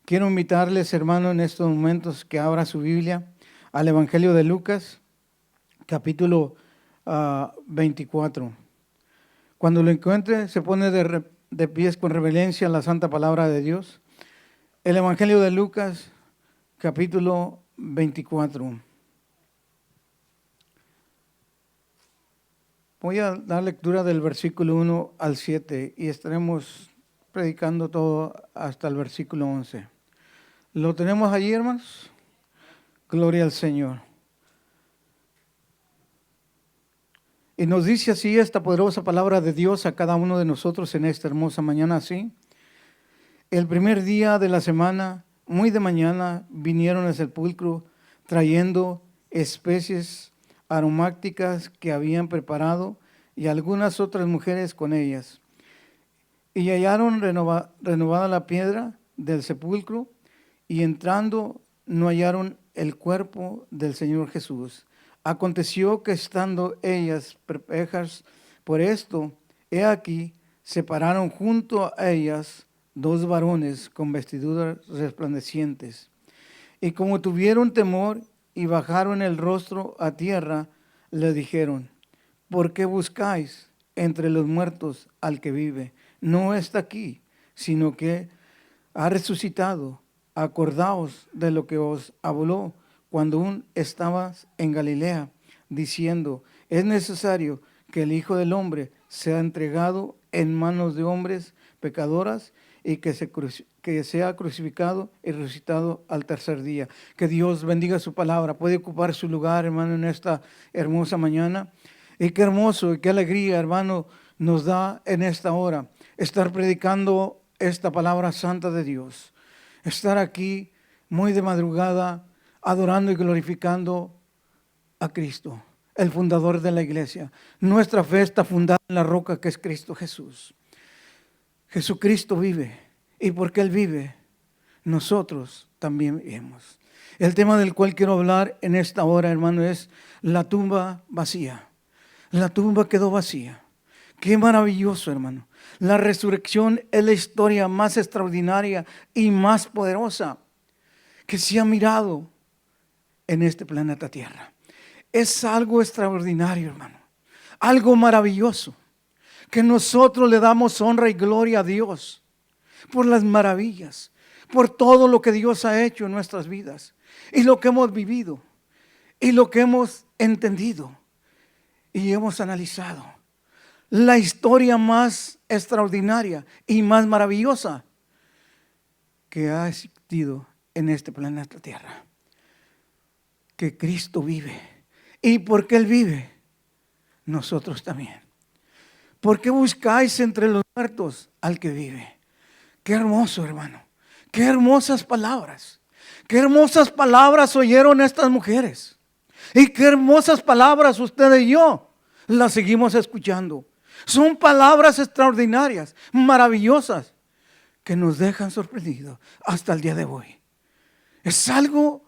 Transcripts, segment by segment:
Quiero invitarles, hermano, en estos momentos que abra su Biblia al Evangelio de Lucas, capítulo 24. Cuando lo encuentre, se pone de pies con reverencia a la santa palabra de Dios. El Evangelio de Lucas, capítulo 24. Voy a dar lectura del versículo 1 al 7 y estaremos predicando todo hasta el versículo 11. ¿Lo tenemos allí, hermanos? Gloria al Señor. Y nos dice así esta poderosa palabra de Dios a cada uno de nosotros en esta hermosa mañana así. El primer día de la semana, muy de mañana, vinieron al sepulcro trayendo especies aromáticas que habían preparado y algunas otras mujeres con ellas. Y hallaron renovada la piedra del sepulcro y entrando no hallaron el cuerpo del Señor Jesús. Aconteció que estando ellas perplejas por esto, he aquí, se pararon junto a ellas dos varones con vestiduras resplandecientes. Y como tuvieron temor y bajaron el rostro a tierra, le dijeron: ¿por qué buscáis entre los muertos al que vive? No está aquí, sino que ha resucitado. Acordaos de lo que os habló cuando aún estabas en Galilea, diciendo: es necesario que el Hijo del Hombre sea entregado en manos de hombres pecadoras y que sea crucificado y resucitado al tercer día. Que Dios bendiga su palabra. Puede ocupar su lugar, hermano, en esta hermosa mañana. Y qué hermoso y qué alegría, hermano, nos da en esta hora estar predicando esta palabra santa de Dios. Estar aquí muy de madrugada adorando y glorificando a Cristo, el fundador de la iglesia. Nuestra fe está fundada en la roca que es Cristo Jesús. Jesucristo vive, y porque Él vive, nosotros también vivimos. El tema del cual quiero hablar en esta hora, hermano, es la tumba vacía. La tumba quedó vacía. Qué maravilloso, hermano. La resurrección es la historia más extraordinaria y más poderosa que se ha mirado en este planeta Tierra. Es algo extraordinario, hermano. Algo maravilloso. Que nosotros le damos honra y gloria a Dios por las maravillas, por todo lo que Dios ha hecho en nuestras vidas y lo que hemos vivido y lo que hemos entendido y hemos analizado. La historia más extraordinaria y más maravillosa que ha existido en este planeta Tierra. Que Cristo vive. Y porque Él vive, nosotros también. ¿Por qué buscáis entre los muertos al que vive? Qué hermoso, hermano. Qué hermosas palabras. Qué hermosas palabras oyeron estas mujeres. Y qué hermosas palabras usted y yo las seguimos escuchando. Son palabras extraordinarias, maravillosas, que nos dejan sorprendidos hasta el día de hoy. Es algo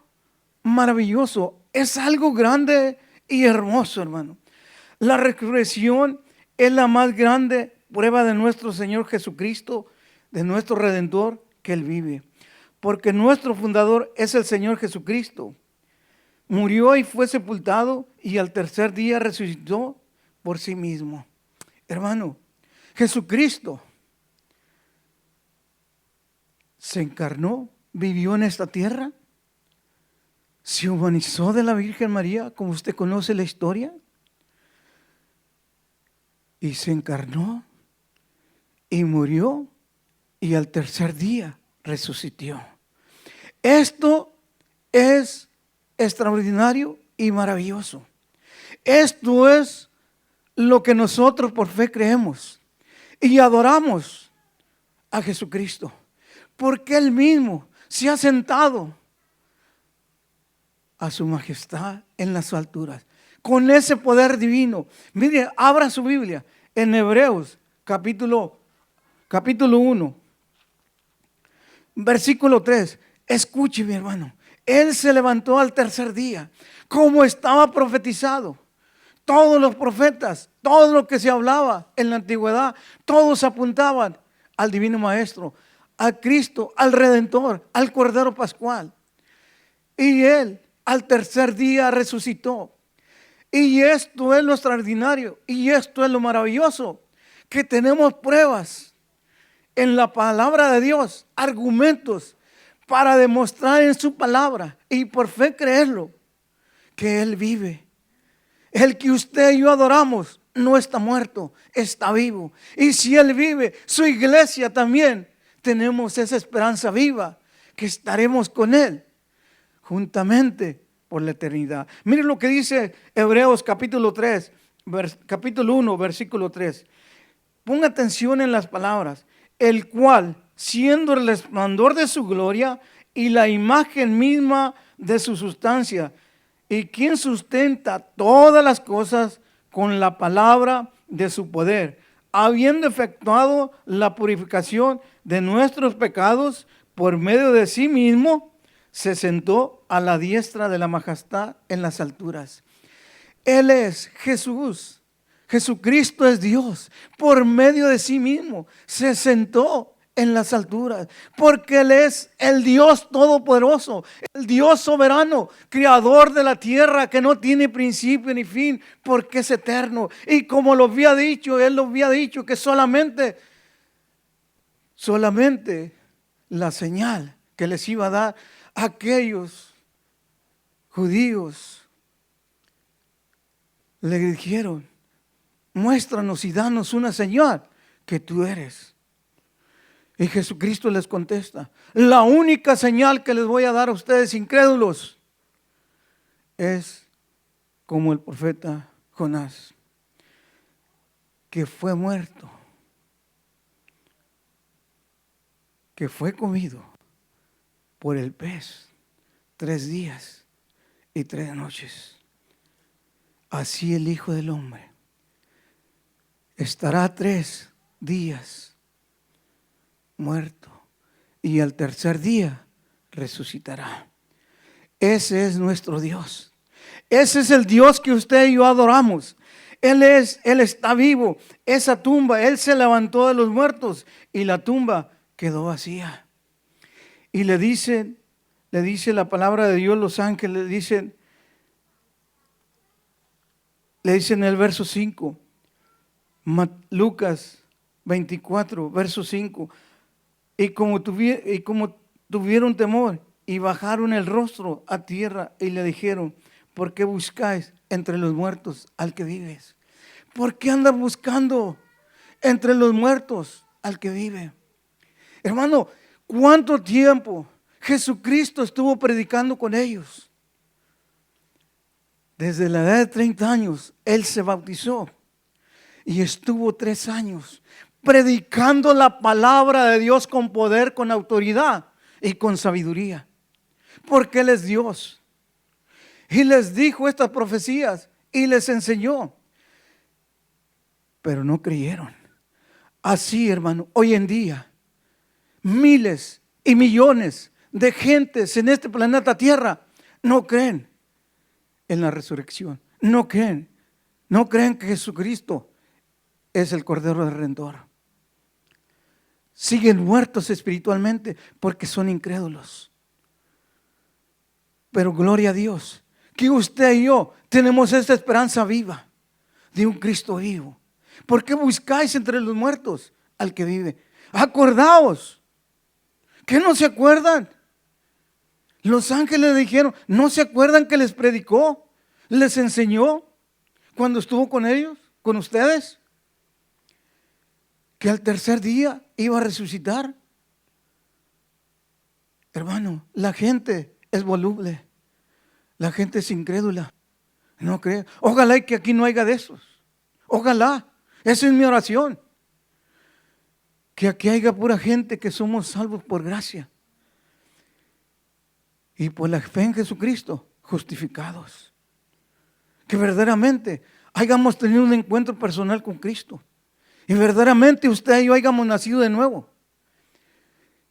maravilloso, es algo grande y hermoso, hermano. La resurrección es la más grande prueba de nuestro Señor Jesucristo, de nuestro Redentor, que Él vive. Porque nuestro fundador es el Señor Jesucristo. Murió y fue sepultado y al tercer día resucitó por sí mismo. Hermano, Jesucristo se encarnó, vivió en esta tierra, se humanizó de la Virgen María, como usted conoce la historia, y se encarnó y murió y al tercer día resucitó. Esto es extraordinario y maravilloso. Esto es lo que nosotros por fe creemos y adoramos a Jesucristo, porque Él mismo se ha sentado a su majestad en las alturas, con ese poder divino. Mire, abra su Biblia en Hebreos capítulo 1, versículo 3. Escuche, mi hermano, Él se levantó al tercer día, como estaba profetizado. Todos los profetas, todo lo que se hablaba en la antigüedad, todos apuntaban al divino maestro, a Cristo, al Redentor, al Cordero Pascual. Y Él al tercer día resucitó. Y esto es lo extraordinario, y esto es lo maravilloso, que tenemos pruebas en la palabra de Dios, argumentos para demostrar en su palabra y por fe creerlo, que Él vive. El que usted y yo adoramos no está muerto, está vivo. Y si Él vive, su iglesia también, tenemos esa esperanza viva, que estaremos con Él juntamente por la eternidad. Miren lo que dice Hebreos capítulo 3, capítulo 1, versículo 3. Ponga atención en las palabras. El cual, siendo el resplandor de su gloria y la imagen misma de su sustancia, y quien sustenta todas las cosas con la palabra de su poder, habiendo efectuado la purificación de nuestros pecados por medio de sí mismo, se sentó a la diestra de la majestad en las alturas. Él es Jesús. Jesucristo es Dios. Por medio de sí mismo se sentó en las alturas, porque Él es el Dios todopoderoso, el Dios soberano, creador de la tierra, que no tiene principio ni fin, porque es eterno. Y como lo había dicho, Él lo había dicho, que solamente la señal que les iba a dar a aquellos judíos, le dijeron: muéstranos y danos una señal que tú eres. Y Jesucristo les contesta: la única señal que les voy a dar a ustedes incrédulos es como el profeta Jonás, que fue muerto, que fue comido por el pez 3 días y 3 noches. Así el Hijo del Hombre estará 3 días muerto y al tercer día resucitará. Ese es nuestro Dios. Ese es el Dios que usted y yo adoramos. Él está vivo. Esa tumba, Él se levantó de los muertos y la tumba quedó vacía. Y le dice la palabra de Dios, los ángeles le dicen en el verso 5, Lucas 24, verso 5, y como tuvieron temor y bajaron el rostro a tierra y le dijeron: ¿por qué buscáis entre los muertos al que vives? ¿Por qué andas buscando entre los muertos al que vive? Hermano, ¿cuánto tiempo Jesucristo estuvo predicando con ellos? Desde la edad de 30 años, Él se bautizó y estuvo 3 años predicando la palabra de Dios con poder, con autoridad y con sabiduría, porque Él es Dios. Y les dijo estas profecías y les enseñó, pero no creyeron. Así, hermano, hoy en día, miles y millones de gentes en este planeta Tierra no creen en la resurrección. No creen que Jesucristo es el Cordero Redentor. Siguen muertos espiritualmente porque son incrédulos. Pero gloria a Dios, que usted y yo tenemos esta esperanza viva de un Cristo vivo. ¿Por qué buscáis entre los muertos al que vive? Acordaos. ¿Qué no se acuerdan? Los ángeles le dijeron: ¿no se acuerdan que les predicó? ¿Les enseñó cuando estuvo con ellos, con ustedes? Que al tercer día iba a resucitar. Hermano, la gente es voluble. La gente es incrédula. No cree. Ojalá que aquí no haya de esos. Ojalá. Esa es mi oración. Que aquí haya pura gente que somos salvos por gracia. Y por la fe en Jesucristo, justificados. Que verdaderamente hayamos tenido un encuentro personal con Cristo. Y verdaderamente usted y yo hayamos nacido de nuevo.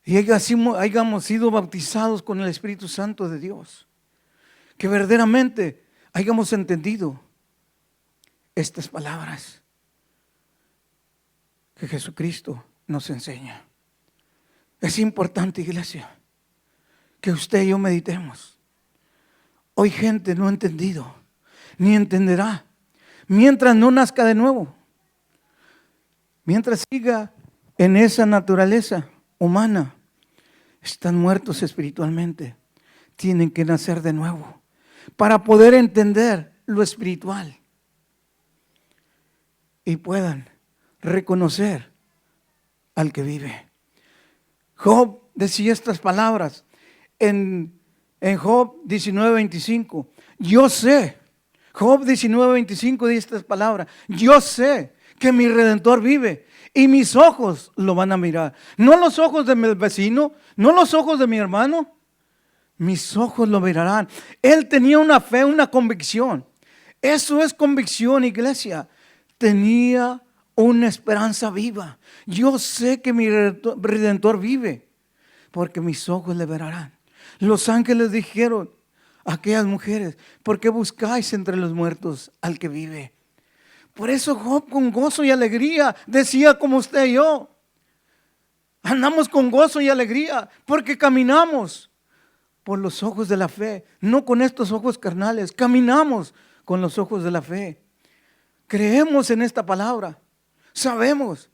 Y hayamos sido bautizados con el Espíritu Santo de Dios. Que verdaderamente hayamos entendido estas palabras que Jesucristo nos enseña. Es importante, iglesia, que usted y yo meditemos. Hoy gente no ha entendido, ni entenderá, mientras no nazca de nuevo. Mientras siga en esa naturaleza humana, están muertos espiritualmente. Tienen que nacer de nuevo para poder entender lo espiritual y puedan reconocer al que vive. Job decía estas palabras en Job 19:25. Yo sé, Job 19:25 dice estas palabras: yo sé que mi Redentor vive y mis ojos lo van a mirar. No los ojos de mi vecino, no los ojos de mi hermano, mis ojos lo mirarán. Él tenía una fe, una convicción. Eso es convicción, iglesia. Tenía una esperanza viva. Yo sé que mi Redentor vive, porque mis ojos le verán. Los ángeles dijeron a aquellas mujeres: ¿por qué buscáis entre los muertos al que vive? Por eso Job, con gozo y alegría, decía como usted y yo. Andamos con gozo y alegría porque caminamos por los ojos de la fe, no con estos ojos carnales. Caminamos con los ojos de la fe. Creemos en esta palabra. Sabemos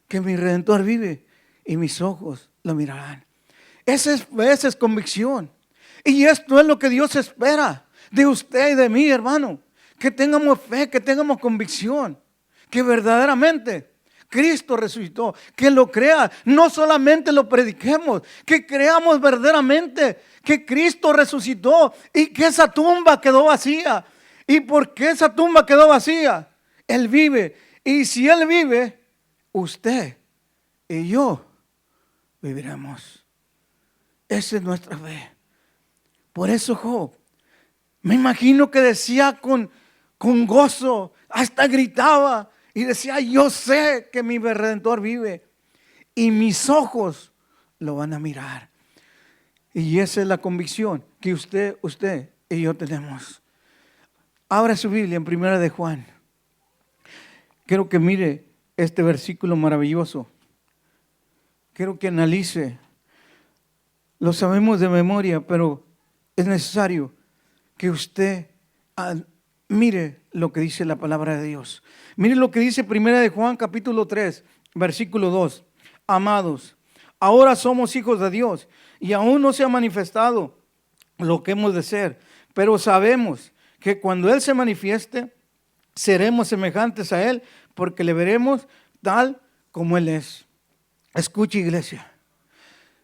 que mi Redentor vive y mis ojos lo mirarán. Esa es convicción. Y esto es lo que Dios espera de usted y de mí, hermano. Que tengamos fe, que tengamos convicción, que verdaderamente Cristo resucitó, que lo crea, no solamente lo prediquemos, que creamos verdaderamente que Cristo resucitó y que esa tumba quedó vacía. ¿Y por qué esa tumba quedó vacía? Él vive, y si Él vive, usted y yo viviremos. Esa es nuestra fe. Por eso Job, me imagino que decía con gozo, hasta gritaba y decía: yo sé que mi Redentor vive y mis ojos lo van a mirar. Y esa es la convicción que usted y yo tenemos. Abra su Biblia en 1 de Juan. Quiero que mire este versículo maravilloso. Quiero que analice. Lo sabemos de memoria, pero es necesario que usted mire lo que dice la palabra de Dios. Mire lo que dice 1 de Juan capítulo 3, versículo 2. Amados, ahora somos hijos de Dios y aún no se ha manifestado lo que hemos de ser, pero sabemos que cuando Él se manifieste, seremos semejantes a Él, porque le veremos tal como Él es. Escuche, iglesia.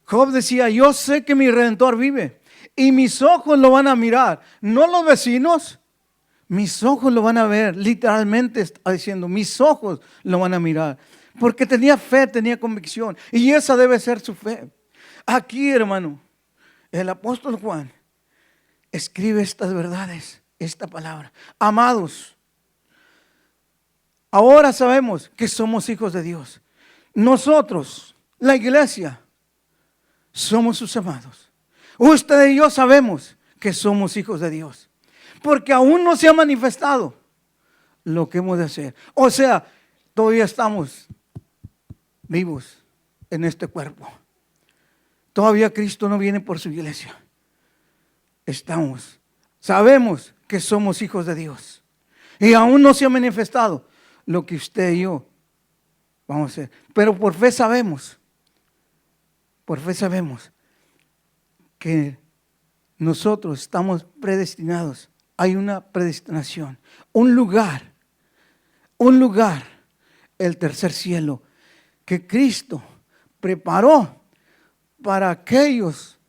Job decía: yo sé que mi Redentor vive y mis ojos lo van a mirar. No los vecinos, mis ojos lo van a ver. Literalmente está diciendo: mis ojos lo van a mirar. Porque tenía fe, tenía convicción. Y esa debe ser su fe. Aquí, hermano, el apóstol Juan escribe estas verdades, esta palabra. Amados, ahora sabemos que somos hijos de Dios. Nosotros, la iglesia, somos sus amados. Usted y yo sabemos que somos hijos de Dios, porque aún no se ha manifestado lo que hemos de hacer. O sea, todavía estamos vivos en este cuerpo. Todavía Cristo no viene por su iglesia. Sabemos que somos hijos de Dios y aún no se ha manifestado lo que usted y yo vamos a hacer. Pero por fe sabemos que nosotros estamos predestinados. Hay una predestinación, un lugar, el tercer cielo, que Cristo preparó para aquellos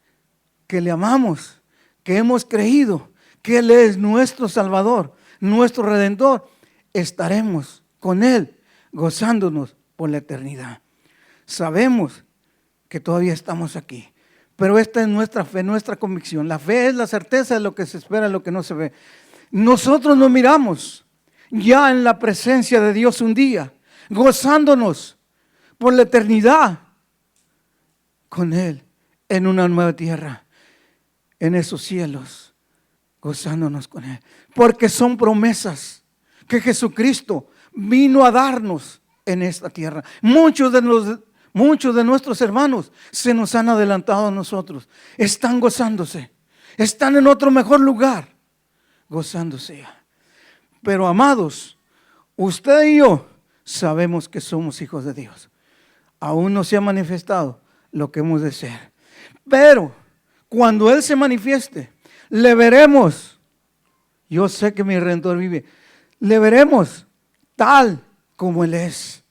que le amamos, que hemos creído que Él es nuestro Salvador, nuestro Redentor. Estaremos con Él gozándonos por la eternidad. Sabemos que todavía estamos aquí, pero esta es nuestra fe, nuestra convicción. La fe es la certeza de lo que se espera, de lo que no se ve. Nosotros nos miramos ya en la presencia de Dios un día, gozándonos por la eternidad con Él en una nueva tierra, en esos cielos, gozándonos con Él. Porque son promesas que Jesucristo vino a darnos en esta tierra. Muchos Muchos de nuestros hermanos se nos han adelantado a nosotros. Están gozándose. Están en otro mejor lugar, gozándose. Pero amados, usted y yo sabemos que somos hijos de Dios. Aún no se ha manifestado lo que hemos de ser. Pero cuando Él se manifieste, le veremos. Yo sé que mi Redentor vive. Le veremos tal como Él es.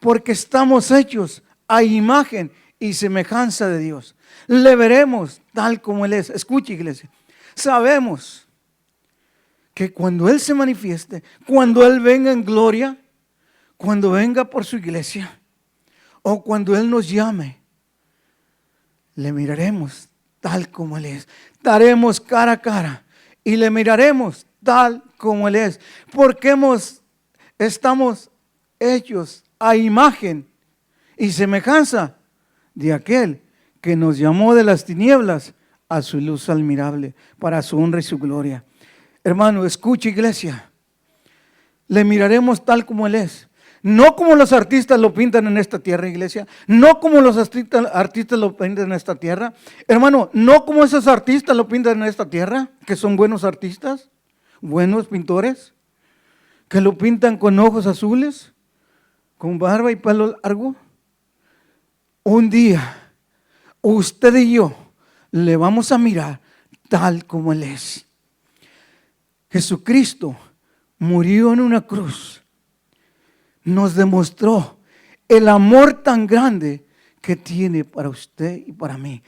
Porque estamos hechos a imagen y semejanza de Dios. Le veremos tal como Él es. Escuche, iglesia. Sabemos que cuando Él se manifieste, cuando Él venga en gloria, cuando venga por su iglesia, o cuando Él nos llame, le miraremos tal como Él es. Estaremos cara a cara y le miraremos tal como Él es. Porque estamos hechos a imagen y semejanza de aquel que nos llamó de las tinieblas a su luz admirable, para su honra y su gloria. Hermano, escuche, iglesia, le miraremos tal como Él es. No como los artistas lo pintan en esta tierra, iglesia. No como los artistas lo pintan en esta tierra. Hermano, no como esos artistas lo pintan en esta tierra, que son buenos artistas, buenos pintores, que lo pintan con ojos azules, con barba y pelo largo. Un día, usted y yo le vamos a mirar tal como Él es. Jesucristo murió en una cruz. Nos demostró el amor tan grande que tiene para usted y para mí.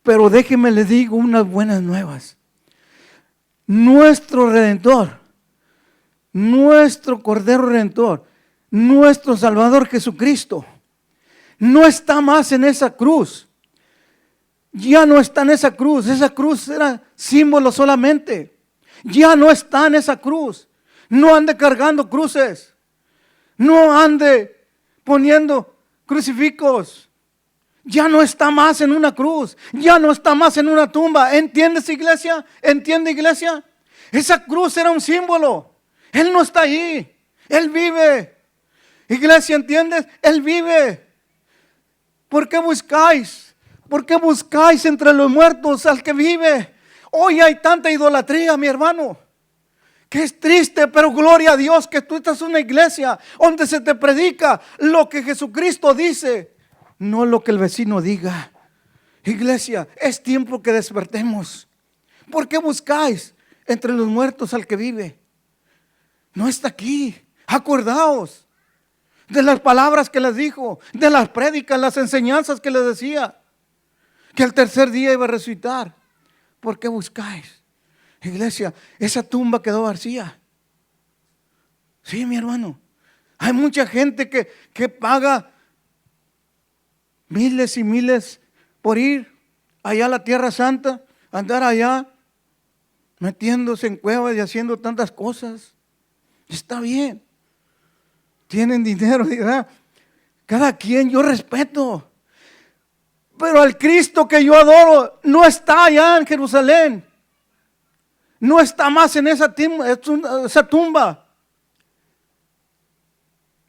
Pero déjeme le digo unas buenas nuevas. Nuestro Redentor, nuestro Cordero Redentor, nuestro Salvador Jesucristo, no está más en esa cruz. Ya no está en esa cruz. Esa cruz era símbolo solamente. Ya no está en esa cruz. No ande cargando cruces. No ande poniendo crucifijos. Ya no está más en una cruz. Ya no está más en una tumba. ¿Entiendes, iglesia? ¿Entiende, iglesia? Esa cruz era un símbolo. Él no está allí. Él vive. Iglesia, ¿entiendes? Él vive. ¿Por qué buscáis? ¿Por qué buscáis entre los muertos al que vive? Hoy hay tanta idolatría, mi hermano, que es triste, pero gloria a Dios que tú estás en una iglesia donde se te predica lo que Jesucristo dice, no lo que el vecino diga. Iglesia, es tiempo que despertemos. ¿Por qué buscáis entre los muertos al que vive? No está aquí. Acordaos de las palabras que les dijo, de las prédicas, las enseñanzas que les decía, que el tercer día iba a resucitar. ¿Por qué buscáis? Iglesia, esa tumba quedó vacía. Sí, mi hermano. Hay mucha gente que paga miles y miles por ir allá a la Tierra Santa, andar allá metiéndose en cuevas y haciendo tantas cosas. Está bien. Tienen dinero, ¿verdad? Cada quien, yo respeto. Pero al Cristo que yo adoro no está allá en Jerusalén. No está más en esa tumba.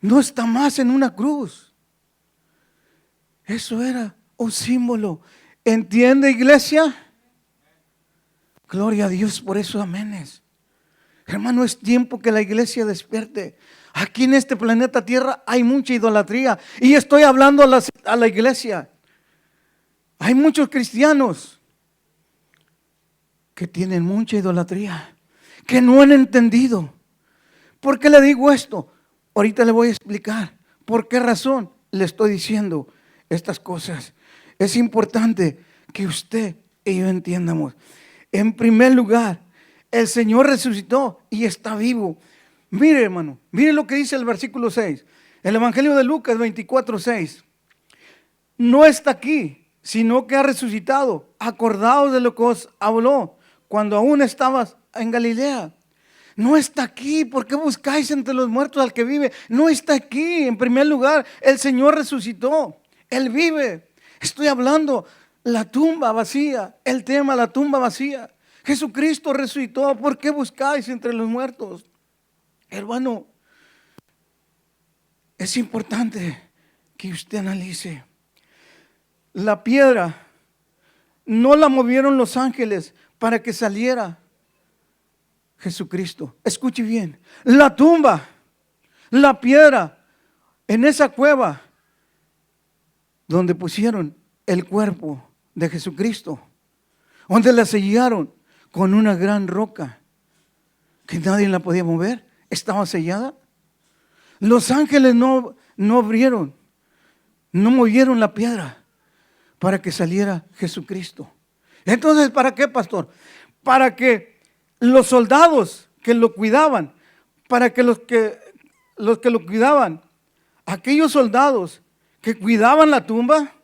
No está más en una cruz. Eso era un símbolo. ¿Entiende, iglesia? Gloria a Dios por eso, aménes. Hermano, es tiempo que la iglesia despierte. Aquí en este planeta Tierra hay mucha idolatría. Y estoy hablando a la iglesia. Hay muchos cristianos que tienen mucha idolatría, que no han entendido. ¿Por qué le digo esto? Ahorita le voy a explicar por qué razón le estoy diciendo estas cosas. Es importante que usted y yo entiendamos. En primer lugar, el Señor resucitó y está vivo. Mire, hermano, mire lo que dice el versículo 6. El Evangelio de Lucas 24:6. No está aquí, sino que ha resucitado. Acordaos de lo que os habló cuando aún estabas en Galilea. No está aquí. ¿Por qué buscáis entre los muertos al que vive? No está aquí. En primer lugar, el Señor resucitó. Él vive. Estoy hablando la tumba vacía. El tema, la tumba vacía. Jesucristo resucitó. ¿Por qué buscáis entre los muertos? Hermano, es importante que usted analice. La piedra no la movieron los ángeles para que saliera Jesucristo. Escuche bien, la tumba, la piedra, en esa cueva donde pusieron el cuerpo de Jesucristo, donde la sellaron con una gran roca que nadie la podía mover, estaba sellada. Los ángeles no abrieron, no movieron la piedra para que saliera Jesucristo. Entonces, ¿para qué, pastor? Para que los soldados que lo cuidaban, para que los que lo cuidaban, aquellos soldados que cuidaban la tumba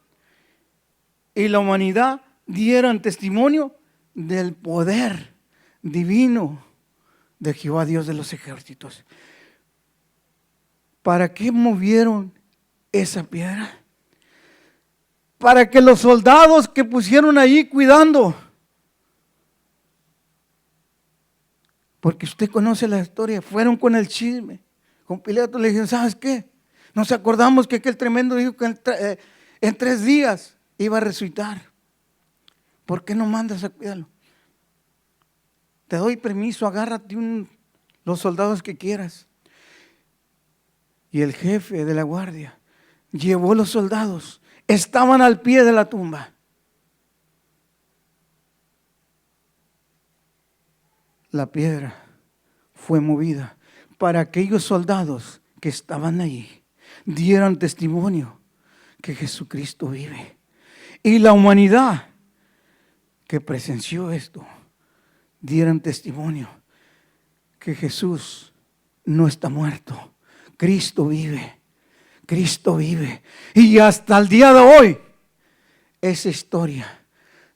y la humanidad dieran testimonio del poder divino de Jehová Dios de los ejércitos. ¿Para qué movieron esa piedra? Para que los soldados que pusieron ahí cuidando, porque usted conoce la historia, fueron con el chisme, con Pilato, le dijeron, ¿sabes qué? Nos acordamos que aquel tremendo dijo que en 3 días iba a resucitar. ¿Por qué no mandas a cuidarlo? Te doy permiso, agárrate los soldados que quieras. Y el jefe de la guardia llevó los soldados, estaban al pie de la tumba. La piedra fue movida para aquellos soldados que estaban allí dieran testimonio que Jesucristo vive. Y la humanidad que presenció esto dieran testimonio que Jesús no está muerto. Cristo vive, Cristo vive. Y hasta el día de hoy, esa historia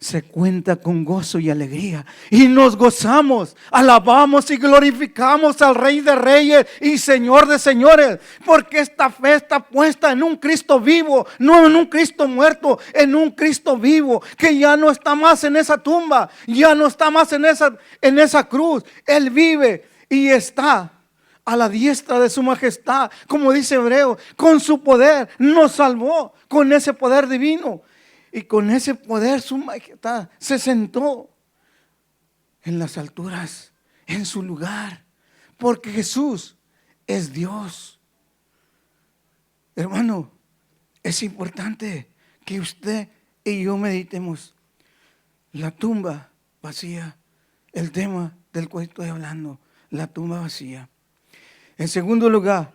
se cuenta con gozo y alegría. Y nos gozamos, alabamos y glorificamos al Rey de Reyes y Señor de Señores. Porque esta fe está puesta en un Cristo vivo, no en un Cristo muerto, en un Cristo vivo. Que ya no está más en esa tumba, ya no está más en esa cruz. Él vive y está a la diestra de su majestad, como dice Hebreo, con su poder nos salvó, con ese poder divino. Y con ese poder su majestad se sentó en las alturas, en su lugar, porque Jesús es Dios. Hermano, es importante que usted y yo meditemos. La tumba vacía, el tema del cual estoy hablando, la tumba vacía. En segundo lugar,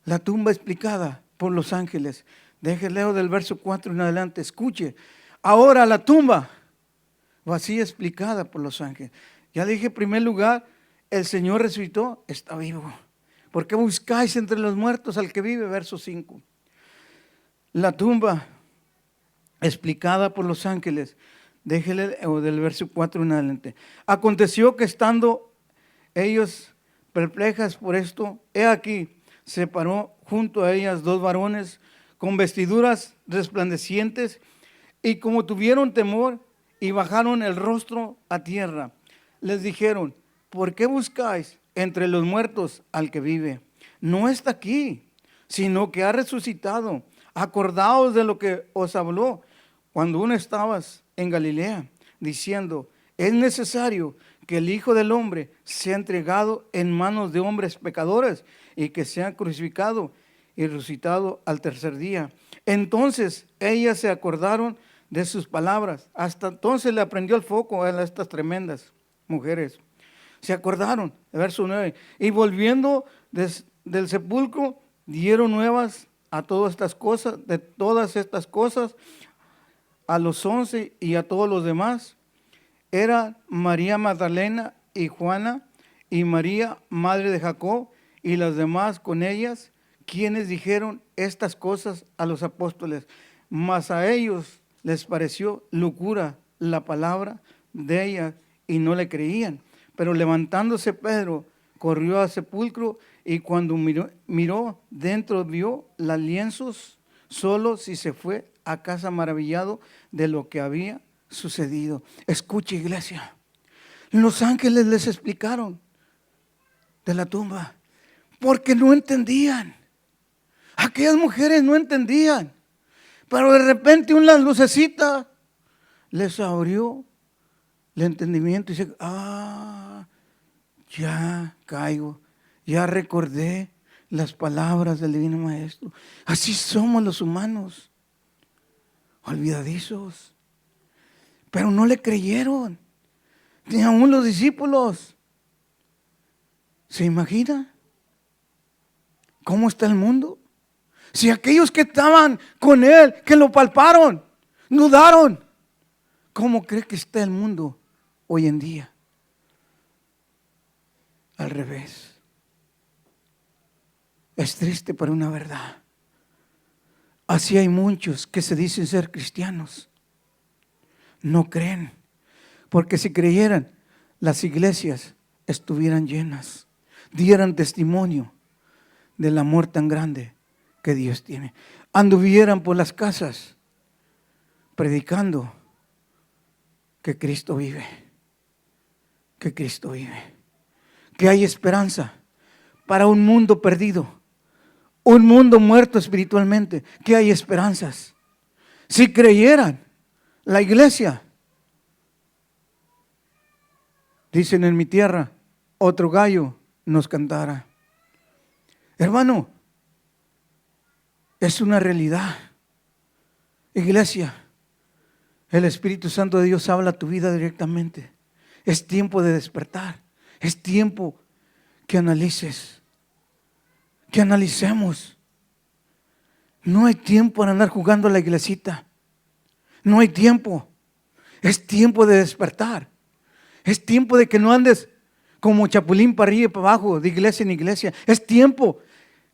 la tumba explicada por los ángeles. Leo del verso 4 en adelante. Escuche. Ahora la tumba vacía explicada por los ángeles. Ya dije, en primer lugar, el Señor resucitó, está vivo. ¿Por qué buscáis entre los muertos al que vive? Verso 5. La tumba explicada por los ángeles. Déjele del verso 4 en adelante. Aconteció que estando ellos perplejas por esto, he aquí, se paró junto a ellas 2 varones con vestiduras resplandecientes, y como tuvieron temor y bajaron el rostro a tierra, les dijeron, ¿por qué buscáis entre los muertos al que vive? No está aquí, sino que ha resucitado. Acordaos de lo que os habló cuando aún estabas en Galilea, diciendo, es necesario que el Hijo del Hombre sea entregado en manos de hombres pecadores y que sea crucificado y resucitado al tercer día. Entonces ellas se acordaron de sus palabras. Hasta entonces le aprendió el foco a estas tremendas mujeres. Se acordaron, verso 9. Y volviendo del sepulcro, dieron nuevas a todas estas cosas, de todas estas cosas, a los 11 y a todos los demás. Era María Magdalena y Juana y María, madre de Jacob, y las demás con ellas, quienes dijeron estas cosas a los apóstoles. Mas a ellos les pareció locura la palabra de ella y no le creían. Pero levantándose Pedro, corrió al sepulcro y cuando miró dentro, vio los lienzos solos y se fue a casa maravillado de lo que había sucedido. Escuche, iglesia, los ángeles les explicaron de la tumba porque no entendían. Aquellas mujeres no entendían, pero de repente una lucecita les abrió el entendimiento y dice, ya caigo, ya recordé las palabras del Divino Maestro. Así somos los humanos, olvidadizos. Pero no le creyeron, ni aún los discípulos. ¿Se imagina cómo está el mundo? Si aquellos que estaban con Él, que lo palparon, dudaron, ¿cómo cree que está el mundo hoy en día? Al revés. Es triste, pero una verdad. Así hay muchos que se dicen ser cristianos. No creen, porque si creyeran, las iglesias estuvieran llenas, dieran testimonio del amor tan grande que Dios tiene. Anduvieran por las casas predicando que Cristo vive, que Cristo vive, que hay esperanza para un mundo perdido, un mundo muerto espiritualmente, que hay esperanzas. Si creyeran, la iglesia, dicen en mi tierra, otro gallo nos cantara. Hermano, es una realidad. Iglesia, el Espíritu Santo de Dios habla a tu vida directamente. Es tiempo de despertar. Es tiempo que analices, que analicemos. No hay tiempo para andar jugando a la iglesita. No hay tiempo. Es tiempo de despertar. Es tiempo de que no andes como chapulín para arriba y para abajo, de iglesia en iglesia. Es tiempo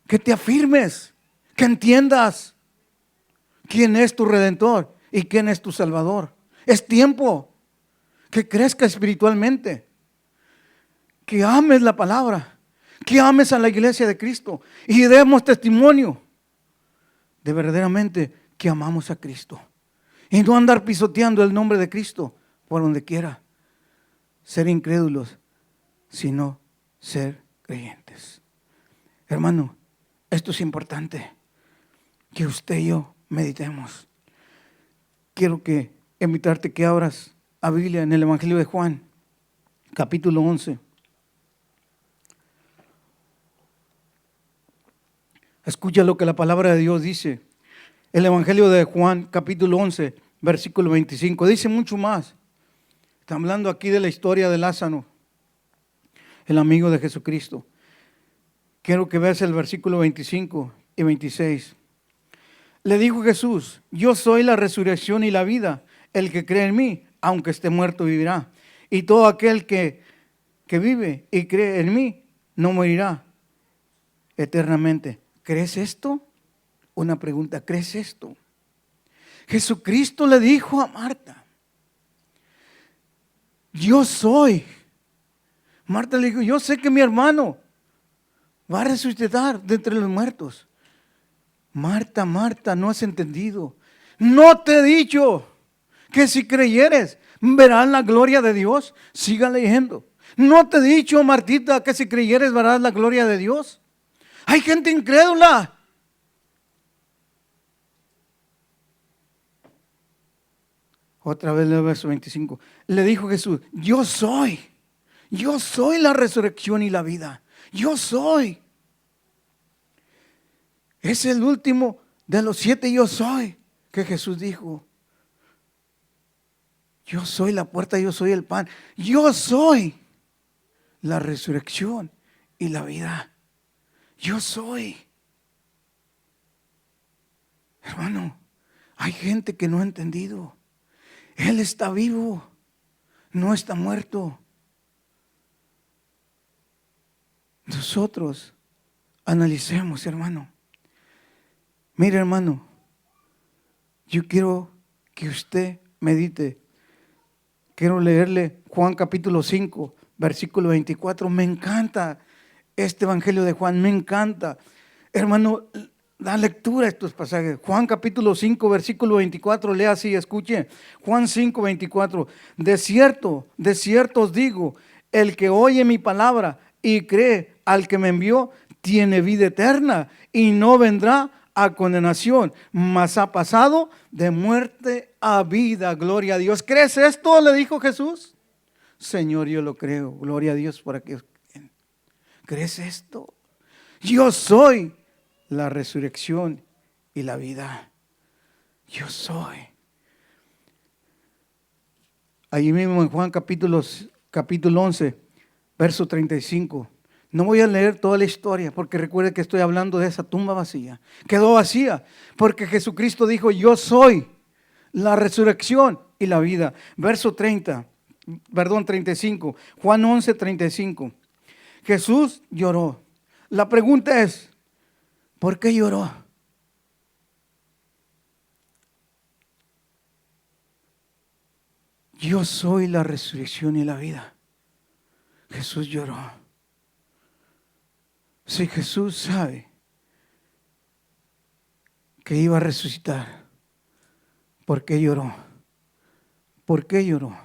que te afirmes, que entiendas quién es tu Redentor y quién es tu Salvador. Es tiempo que crezca espiritualmente, que ames la palabra, que ames a la iglesia de Cristo y demos testimonio de verdaderamente que amamos a Cristo. Y no andar pisoteando el nombre de Cristo por donde quiera. Ser incrédulos, sino ser creyentes. Hermano, esto es importante, que usted y yo meditemos. Quiero invitarte que abras a Biblia en el Evangelio de Juan, capítulo 11. Escucha lo que la palabra de Dios dice. El Evangelio de Juan, capítulo 11, versículo 25. Dice mucho más. Está hablando aquí de la historia de Lázaro, el amigo de Jesucristo. Quiero que veas el versículo 25 y 26. Le dijo Jesús, yo soy la resurrección y la vida. El que cree en mí, aunque esté muerto, vivirá. Y todo aquel que vive y cree en mí, no morirá eternamente. ¿Crees esto? Una pregunta, ¿crees esto? Jesucristo le dijo a Marta, yo soy. Marta le dijo, yo sé que mi hermano va a resucitar de entre los muertos. Marta, Marta, no has entendido. No te he dicho que si creyeres verás la gloria de Dios. Siga leyendo. No te he dicho, Martita, que si creyeres verás la gloria de Dios. Hay gente incrédula. Otra vez el verso 25. Le dijo Jesús, yo soy la resurrección y la vida. Yo soy. Es el último de los 7 yo soy que Jesús dijo. Yo soy la puerta, yo soy el pan. Yo soy la resurrección y la vida. Yo soy. Hermano, hay gente que no ha entendido. Él está vivo, no está muerto. Nosotros analicemos, hermano. Mire, hermano, yo quiero que usted medite. Quiero leerle Juan capítulo 5, versículo 24. Me encanta este evangelio de Juan, me encanta. Hermano, da lectura a estos pasajes. Juan capítulo 5, versículo 24, lea así, escuche. Juan 5, 24. De cierto os digo, el que oye mi palabra y cree al que me envió, tiene vida eterna y no vendrá a condenación, mas ha pasado de muerte a vida. Gloria a Dios. ¿Crees esto?, le dijo Jesús. Señor, yo lo creo. Gloria a Dios por aquellos que creen. ¿Crees esto? Yo soy la resurrección y la vida. Yo soy. Allí mismo en Juan capítulo 11, verso 35. No voy a leer toda la historia porque recuerde que estoy hablando de esa tumba vacía. Quedó vacía porque Jesucristo dijo: yo soy la resurrección y la vida. Verso 35. Juan 11, 35. Jesús lloró. La pregunta es: ¿por qué lloró? Yo soy la resurrección y la vida. Jesús lloró. Si Jesús sabe que iba a resucitar, ¿por qué lloró? ¿Por qué lloró?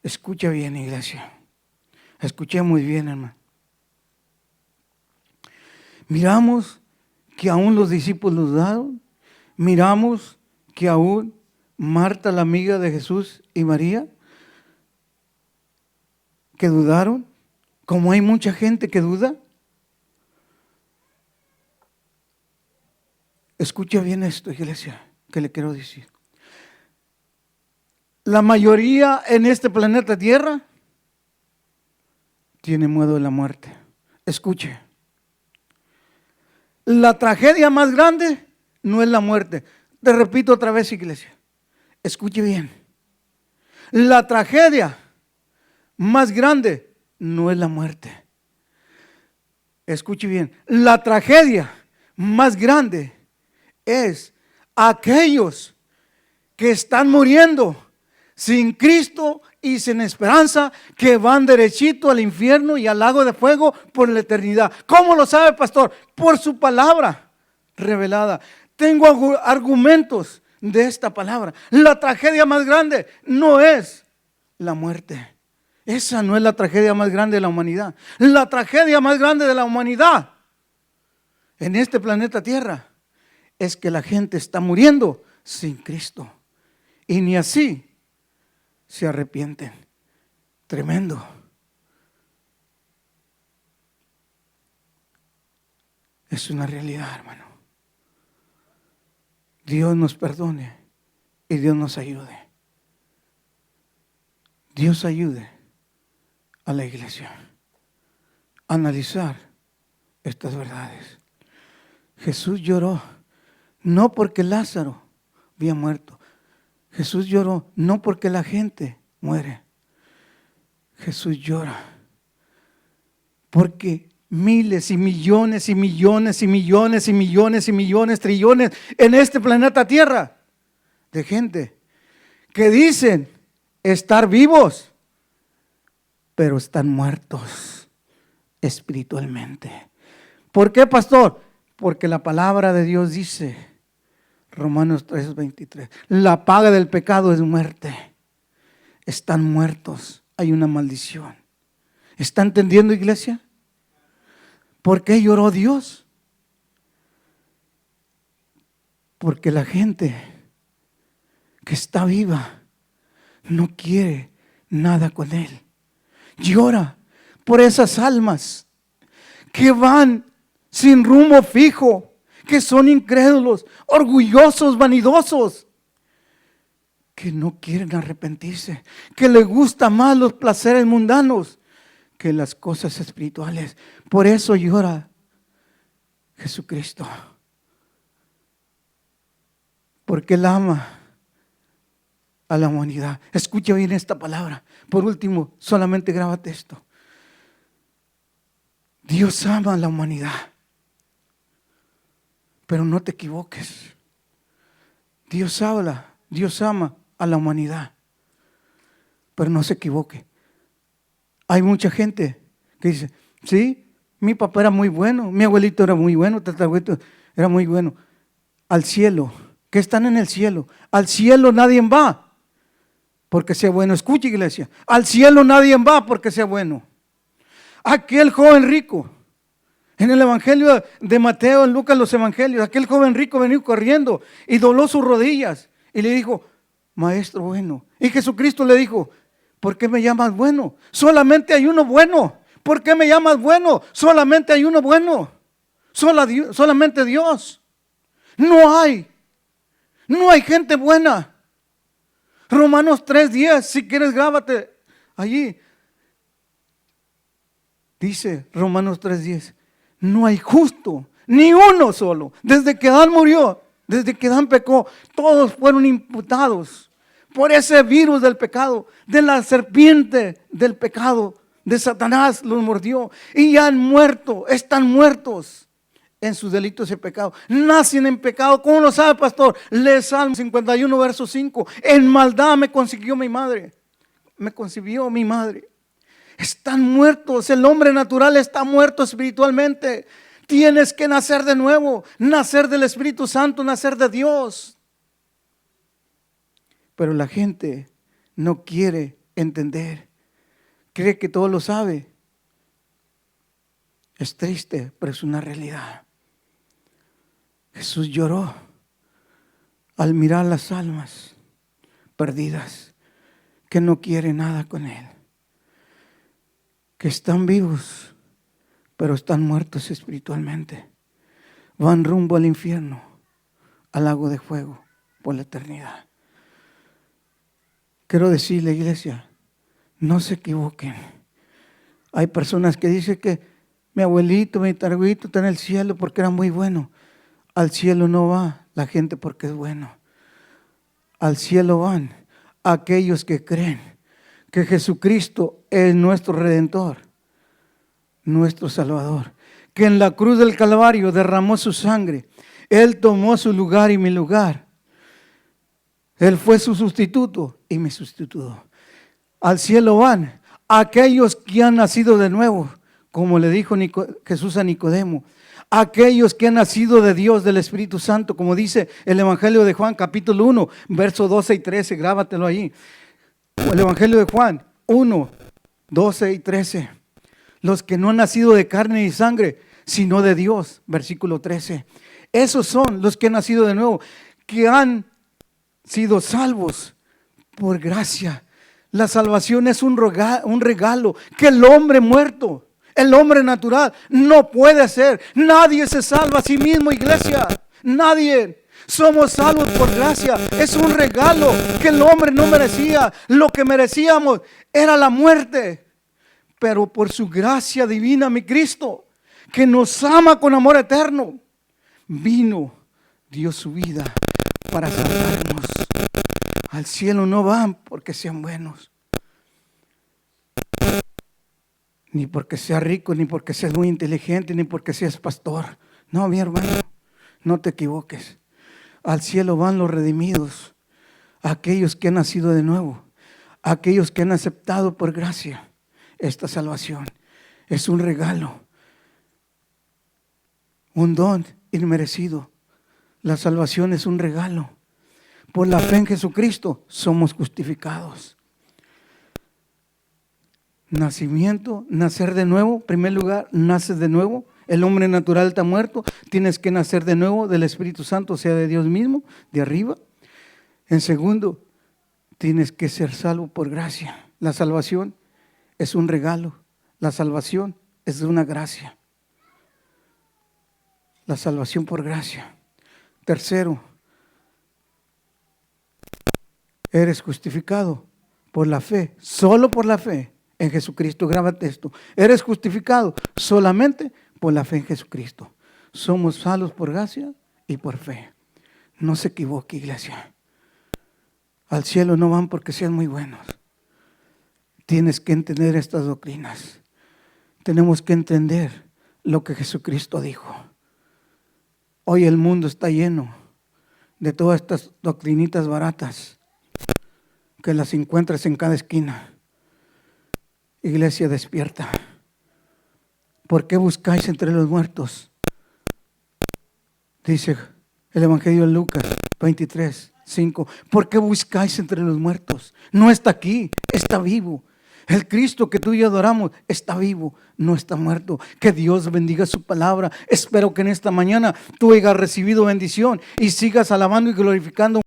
Escucha bien, iglesia. Escuché muy bien, hermano. Miramos que aún los discípulos dudaron. Miramos que aún Marta, la amiga de Jesús, y María, que dudaron. Como hay mucha gente que duda. Escucha bien esto, iglesia, que le quiero decir. La mayoría en este planeta Tierra tiene miedo de la muerte. Escuche. La tragedia más grande no es la muerte. Te repito otra vez, iglesia. Escuche bien. La tragedia más grande no es la muerte. Escuche bien. La tragedia más grande es aquellos que están muriendo sin Cristo y sin esperanza, que van derechito al infierno y al lago de fuego por la eternidad. ¿Cómo lo sabe, pastor? Por su palabra revelada. Tengo argumentos de esta palabra. La tragedia más grande no es la muerte. Esa no es la tragedia más grande de la humanidad. La tragedia más grande de la humanidad en este planeta Tierra es que la gente está muriendo sin Cristo. Y ni así se arrepienten. Tremendo. Es una realidad, hermano. Dios nos perdone y Dios nos ayude. Dios ayude a la iglesia a analizar estas verdades. Jesús lloró no porque Lázaro había muerto. Jesús lloró no porque la gente muere. Jesús llora porque miles y millones y millones y millones y millones y millones, trillones en este planeta Tierra de gente que dicen estar vivos, pero están muertos espiritualmente. ¿Por qué, pastor? Porque la palabra de Dios dice, Romanos 3:23, la paga del pecado es muerte. Están muertos, hay una maldición. ¿Está entendiendo, iglesia? ¿Por qué lloró Dios? Porque la gente que está viva no quiere nada con Él. Llora por esas almas que van sin rumbo fijo, que son incrédulos, orgullosos, vanidosos, que no quieren arrepentirse, que les gustan más los placeres mundanos que las cosas espirituales. Por eso llora Jesucristo, porque Él ama a la humanidad. Escucha bien esta palabra. Por último, solamente grábate esto. Dios ama a la humanidad, pero no te equivoques. Dios ama a la humanidad, pero no se equivoque. Hay mucha gente que dice, sí, mi papá era muy bueno, mi abuelito era muy bueno, tatarabuelito era muy bueno. Al cielo, que están en el cielo, al cielo nadie va porque sea bueno. Escucha, iglesia, al cielo nadie va porque sea bueno. Aquel joven rico En el evangelio de Mateo, en Lucas, los evangelios, aquel joven rico venía corriendo y dobló sus rodillas y le dijo: Maestro bueno. Y Jesucristo le dijo: ¿por qué me llamas bueno? Solamente hay uno bueno. ¿Por qué me llamas bueno? Solamente hay uno bueno. Solamente Dios. No hay gente buena. Romanos 3:10, si quieres grábate allí. Dice Romanos 3:10, no hay justo, ni uno solo. Desde que Adán murió, desde que Adán pecó, todos fueron imputados por ese virus del pecado, de la serpiente del pecado, de Satanás los mordió y ya han muerto, están muertos en sus delitos y pecados. Nacen en pecado. ¿Cómo lo sabe, pastor? Lee Salmo 51, verso 5. En maldad me concibió mi madre. Me concibió mi madre. Están muertos. El hombre natural está muerto espiritualmente. Tienes que nacer de nuevo, nacer del Espíritu Santo, nacer de Dios. Pero la gente no quiere entender. Cree que todo lo sabe. Es triste, pero es una realidad. Jesús lloró al mirar las almas perdidas que no quieren nada con Él, que están vivos, pero están muertos espiritualmente. Van rumbo al infierno, al lago de fuego, por la eternidad. Quiero decirle, iglesia, no se equivoquen. Hay personas que dicen que mi abuelito, mi targuito está en el cielo porque era muy bueno. Al cielo no va la gente porque es bueno. Al cielo van aquellos que creen que Jesucristo es nuestro Redentor, nuestro Salvador, que en la cruz del Calvario derramó su sangre. Él tomó su lugar y mi lugar. Él fue su sustituto y me sustituyó. Al cielo van aquellos que han nacido de nuevo, como le dijo Jesús a Nicodemo. Aquellos que han nacido de Dios, del Espíritu Santo, como dice el Evangelio de Juan, capítulo 1, versos 12 y 13, grábatelo ahí. El Evangelio de Juan 1, 12 y 13. Los que no han nacido de carne y sangre, sino de Dios, versículo 13. Esos son los que han nacido de nuevo, que han sido salvos por gracia. La salvación es un regalo que el hombre muerto, el hombre natural, no puede hacer. Nadie se salva a sí mismo, iglesia. Nadie. Somos salvos por gracia. Es un regalo que el hombre no merecía. Lo que merecíamos era la muerte. Pero por su gracia divina, mi Cristo, que nos ama con amor eterno, vino, dio su vida para salvarnos. Al cielo no van porque sean buenos, ni porque seas rico, ni porque seas muy inteligente, ni porque seas pastor. No, mi hermano, no te equivoques. Al cielo van los redimidos, aquellos que han nacido de nuevo, aquellos que han aceptado por gracia esta salvación. Es un regalo, un don inmerecido. La salvación es un regalo. Por la fe en Jesucristo somos justificados. Nacimiento, nacer de nuevo. En primer lugar, naces de nuevo. El hombre natural está muerto. Tienes que nacer de nuevo del Espíritu Santo, o sea, de Dios mismo, de arriba. En segundo, tienes que ser salvo por gracia. La salvación es un regalo. La salvación es una gracia. La salvación por gracia. Tercero, eres justificado por la fe, solo por la fe en Jesucristo. Grábate esto. Eres justificado solamente por la fe en Jesucristo. Somos salvos por gracia y por fe. No se equivoque, iglesia. Al cielo no van porque sean muy buenos. Tienes que entender estas doctrinas. Tenemos que entender lo que Jesucristo dijo. Hoy el mundo está lleno de todas estas doctrinitas baratas que las encuentras en cada esquina. Iglesia, despierta. ¿Por qué buscáis entre los muertos? Dice el Evangelio de Lucas 23, 5. ¿Por qué buscáis entre los muertos? No está aquí, está vivo. El Cristo que tú y yo adoramos está vivo, no está muerto. Que Dios bendiga su palabra. Espero que en esta mañana tú hayas recibido bendición y sigas alabando y glorificando